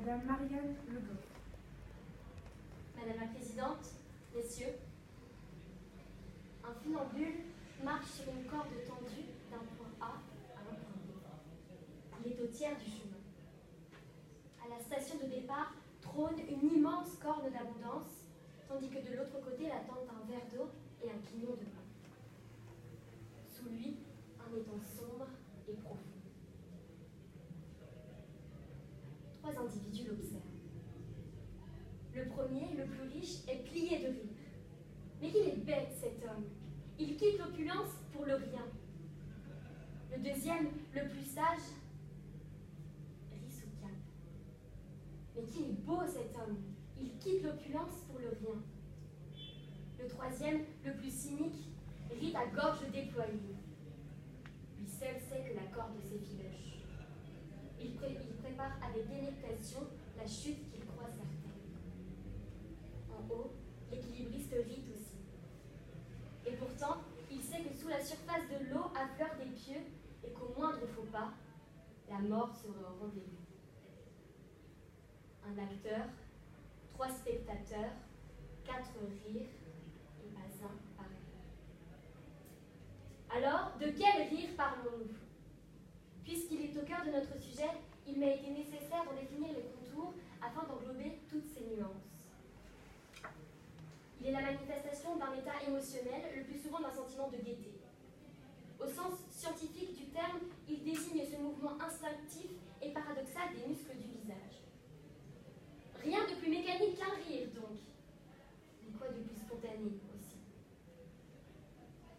Madame Marianne Legoff. Madame la Présidente, Messieurs, un funambule marche sur une corde tendue d'un point A à un point B. Il est au tiers du chemin. À la station de départ trône une immense corne d'abondance, tandis que de l'autre côté l'attendent un verre d'eau et un quignon de pain. Sous lui, un étang sombre et profond. Trois individus l'observent. Le premier, le plus riche, est plié de rire. Mais qu'il est bête, cet homme. Il quitte l'opulence pour le rien. Le deuxième, le plus sage, rit sous cape. Mais qu'il est beau, cet homme. Il quitte l'opulence pour le rien. Le troisième, le plus cynique, rit à gorge déployée. Lui seul sait que la corde s'effiloche. Il prépare avec délectation la chute qu'il croit certaine. En haut, l'équilibriste rit aussi. Et pourtant, il sait que sous la surface de l'eau affleurent des pieux et qu'au moindre faux pas, la mort sera au rendez-vous. Un acteur, 3 spectateurs, 4 rires et pas un pareil. Alors, de quel rire parlons-nous? Puisqu'il est au cœur de notre sujet, il m'a été nécessaire d'en définir les contours afin d'englober toutes ces nuances. Il est la manifestation d'un état émotionnel, le plus souvent d'un sentiment de gaieté. Au sens scientifique du terme, il désigne ce mouvement instinctif et paradoxal des muscles du visage. Rien de plus mécanique qu'un rire, donc. Mais quoi de plus spontané aussi.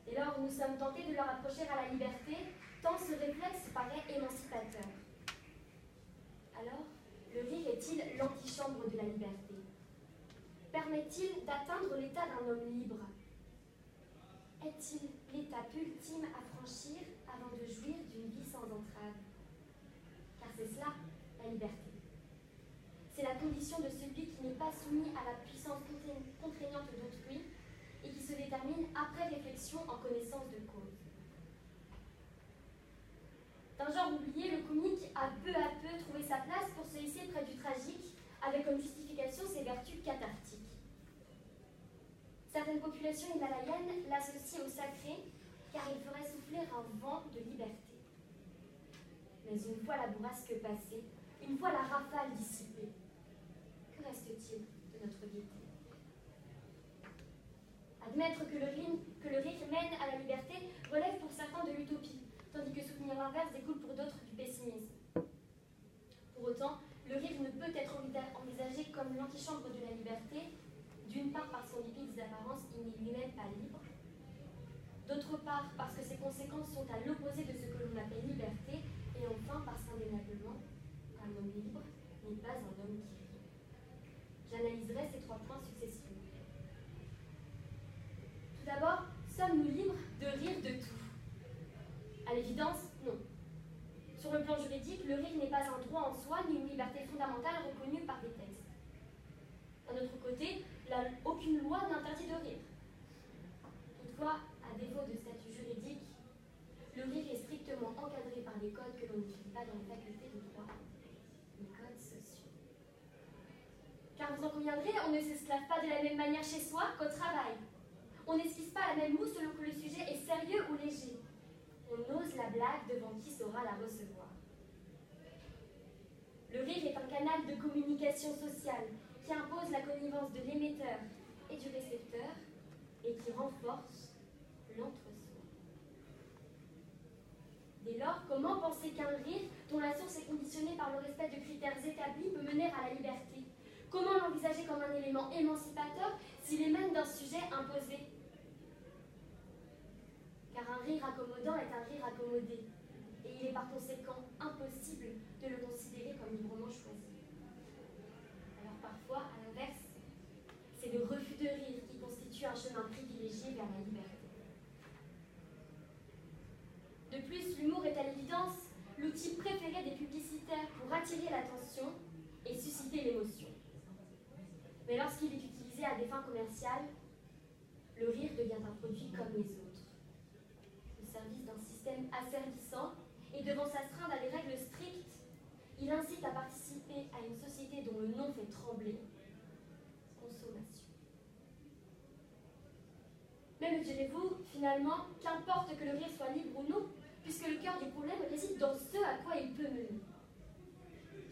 Dès lors, nous sommes tentés de le rapprocher à la liberté, tant ce réflexe paraît émancipateur. Alors, le rire est-il l'antichambre de la liberté? Permet-il d'atteindre l'état d'un homme libre? Est-il l'étape ultime à franchir avant de jouir d'une vie sans entrave? Car c'est cela, la liberté. C'est la condition de celui qui n'est pas soumis à la puissance contraignante d'autrui et qui se détermine après réflexion en connaissance de cause. D'un genre oublié, le comique a peu à peu trouvé sa place pour se hisser près du tragique, avec comme justification ses vertus cathartiques. Certaines populations himalayennes l'associent au sacré, car il ferait souffler un vent de liberté. Mais une fois la bourrasque passée, une fois la rafale dissipée, que reste-t-il de notre gaieté? Admettre que le rire mène à la liberté relève pour certains de l'utopie, tandis que soutenir l'inverse découle pour d'autres du pessimisme. Pour autant, le rire ne peut être envisagé comme l'antichambre de la liberté, d'une part parce qu'en dépit des apparences, il n'est lui-même pas libre, d'autre part parce que ses conséquences sont à l'opposé de ce que l'on appelle liberté, et enfin parce qu'indéniablement, un homme libre n'est pas un homme qui rit. J'analyserai ces 3 points successivement. Tout d'abord, sommes-nous libres de rire de tout? À l'évidence, non. Sur le plan juridique, le rire n'est pas un droit en soi ni une liberté fondamentale reconnue par des textes. D'un autre côté, aucune loi n'interdit de rire. Toutefois, à défaut de statut juridique, le rire est strictement encadré par des codes que l'on n'étudie pas dans les facultés de droit, les codes sociaux. Car vous en conviendrez, on ne s'esclave pas de la même manière chez soi qu'au travail. On n'esquisse pas la même moue selon que le sujet est sérieux ou léger. On ose la blague devant qui saura la recevoir. Le rire est un canal de communication sociale qui impose la connivence de l'émetteur et du récepteur et qui renforce l'entre-soi. Dès lors, comment penser qu'un rire, dont la source est conditionnée par le respect de critères établis, peut mener à la liberté? Comment l'envisager comme un élément émancipateur s'il émane d'un sujet imposé? Car un rire accommodant est un rire accommodé, et il est par conséquent impossible de le considérer comme librement choisi. Alors parfois, à l'inverse, c'est le refus de rire qui constitue un chemin privilégié vers la liberté. De plus, l'humour est à l'évidence l'outil préféré des publicitaires pour attirer l'attention et susciter l'émotion. Mais lorsqu'il est utilisé à des fins commerciales, le rire devient un produit comme les autres. Au service d'un système asservissant et devant s'astreindre à des règles strictes, Il incite à participer à une société dont le nom fait trembler. Consommation. Mais me direz-vous, finalement, qu'importe que le rire soit libre ou non, puisque le cœur du problème réside dans ce à quoi il peut mener.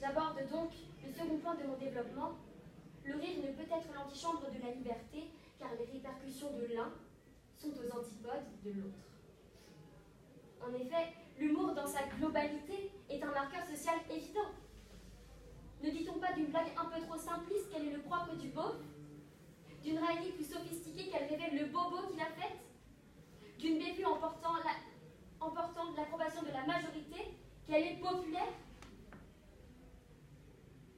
J'aborde donc le second point de mon développement. Le rire ne peut être l'antichambre de la liberté, car les répercussions de l'un sont aux antipodes de l'autre. En effet, l'humour dans sa globalité est un marqueur social évident. Ne dit-on pas d'une blague un peu trop simpliste qu'elle est le propre du beauf? D'une raillerie plus sophistiquée qu'elle révèle le bobo qu'il a faite? D'une bévue emportant l'approbation de la majorité qu'elle est populaire?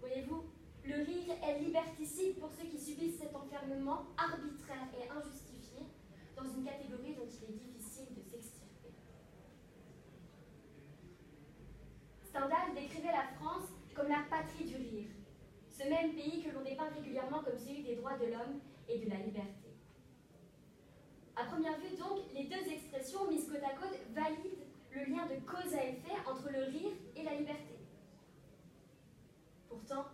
Voyez-vous, le rire est liberticide pour ceux qui subissent cet enfermement arbitraire et injustifié dans une catégorie dont il est difficile de s'extirper. Stendhal décrivait la France comme la patrie du rire, ce même pays que l'on dépeint régulièrement comme celui des droits de l'homme et de la liberté. À première vue donc, les deux expressions mises côte à côte valident le lien de cause à effet entre le rire et la liberté. Pourtant,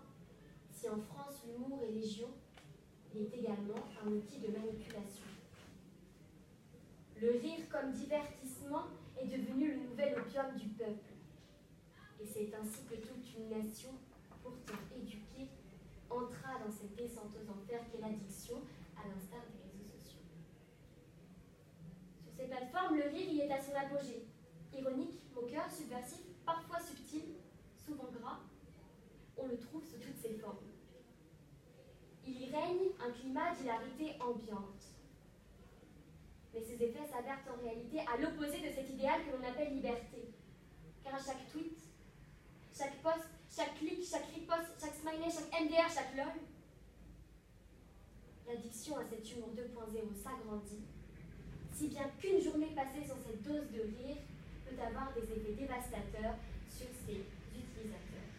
si en France l'humour est légion, il est également un outil de manipulation. Le rire comme divertissement est devenu le nouvel opium du peuple. Et c'est ainsi que toute une nation, pourtant éduquée, entra dans cette descente aux enfers qu'est l'addiction, à l'instar des réseaux sociaux. Sur ces plateformes, le rire y est à son apogée. Ironique, moqueur, subversif, parfois subtil, souvent gras, on le trouve sous toutes ses formes. Il y règne un climat d'hilarité ambiante. Mais ses effets s'avèrent en réalité à l'opposé de cet idéal que l'on appelle liberté. Car à chaque tweet, chaque post, chaque clic, chaque riposte, chaque smiley, chaque MDR, chaque lol, l'addiction à cet humour 2.0 s'agrandit, si bien qu'une journée passée sans cette dose de rire peut avoir des effets dévastateurs sur ses utilisateurs.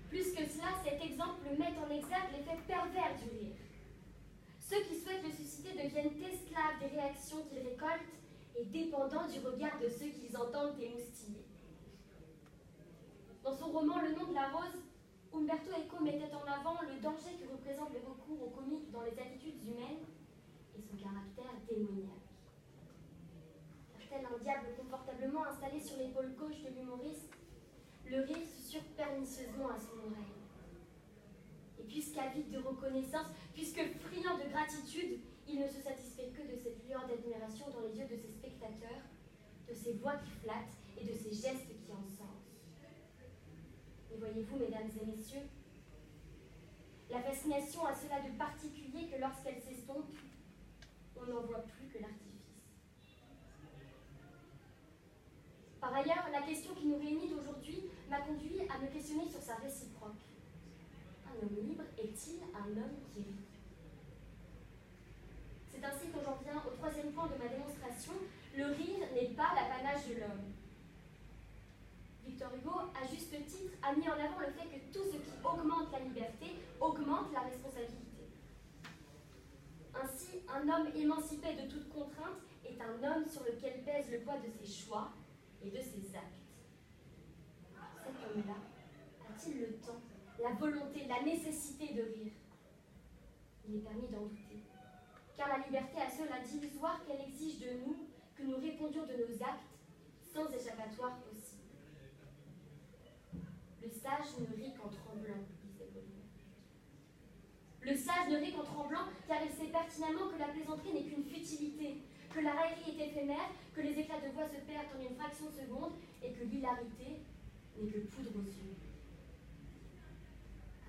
Plus que cela, cet exemple met en exergue l'effet pervers du rire. Ceux qui souhaitent le susciter deviennent esclaves des réactions qu'ils récoltent et dépendants du regard de ceux qu'ils entendent émoustiller. Dans son roman Le nom de la rose, Umberto Eco mettait en avant le danger que représente le recours au comique dans les attitudes humaines et son caractère démoniaque. Car tel un diable confortablement installé sur l'épaule gauche de l'humoriste, le rire susurre pernicieusement à son oreille. Et puisqu'avide de reconnaissance, puisque friand de gratitude, il ne se satisfait que de cette lueur d'admiration dans les yeux de ses spectateurs, de ses voix qui flattent et de ses gestes qui encensent. Mais voyez-vous, mesdames et messieurs, la fascination a cela de particulier que lorsqu'elle s'estompe, on n'en voit plus que l'artifice. Par ailleurs, la question qui nous réunit aujourd'hui m'a conduit à me questionner sur sa réciproque. Un homme libre est-il un homme qui rit? C'est ainsi que j'en viens au troisième point de ma démonstration. Le rire n'est pas l'apanage de l'homme. Victor Hugo, à juste titre, a mis en avant le fait que tout ce qui augmente la liberté augmente la responsabilité. Ainsi, un homme émancipé de toute contrainte est un homme sur lequel pèse le poids de ses choix et de ses actes. Cet homme-là a-t-il le temps, la volonté, la nécessité de rire? Il est permis d'en douter. Car la liberté a cela d'illusoire qu'elle exige de nous que nous répondions de nos actes sans échappatoire possible. Le sage ne rit qu'en tremblant, disait Baudelaire. Le sage ne rit qu'en tremblant car il sait pertinemment que la plaisanterie n'est qu'une futilité, que la raillerie est éphémère, que les éclats de voix se perdent en une fraction de seconde et que l'hilarité n'est que poudre aux yeux.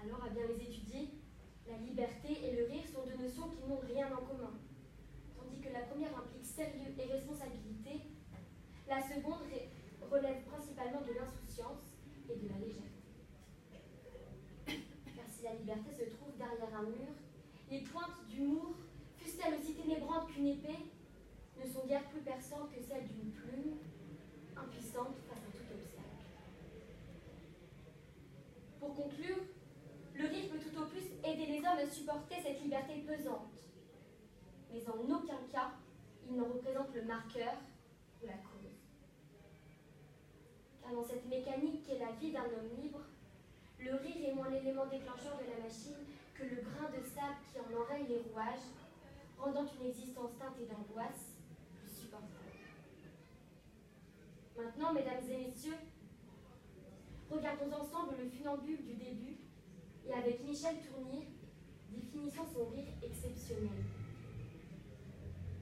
Alors, à bien les étudier, la liberté et le rire sont deux notions qui n'ont rien en commun. Tandis que la première implique sérieux et responsabilité, la seconde relève principalement de l'insouciance et de la légèreté. Car si la liberté se trouve derrière un mur, les pointes d'humour, fussent-elles aussi ténébrantes qu'une épée, ne sont guère plus perçantes que celles d'une plume, impuissante face à tout obstacle. Pour conclure, le rire peut tout au plus aider les hommes à supporter cette liberté pesante. Mais en aucun cas, il n'en représente le marqueur ou la cause. Car dans cette mécanique mécanique qu'est la vie d'un homme libre, le rire est moins l'élément déclencheur de la machine que le grain de sable qui en enraye les rouages, rendant une existence teintée d'angoisse plus supportable. Maintenant, mesdames et messieurs, regardons ensemble le funambule du début et avec Michel Tournier, définissons son rire exceptionnel.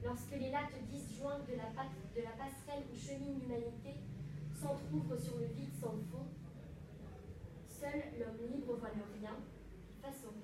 Lorsque les lattes disjointes de la passerelle où chemine l'humanité s'entr'ouvrent sur le vide sans fond, seul l'homme libre voit le rien face au rien.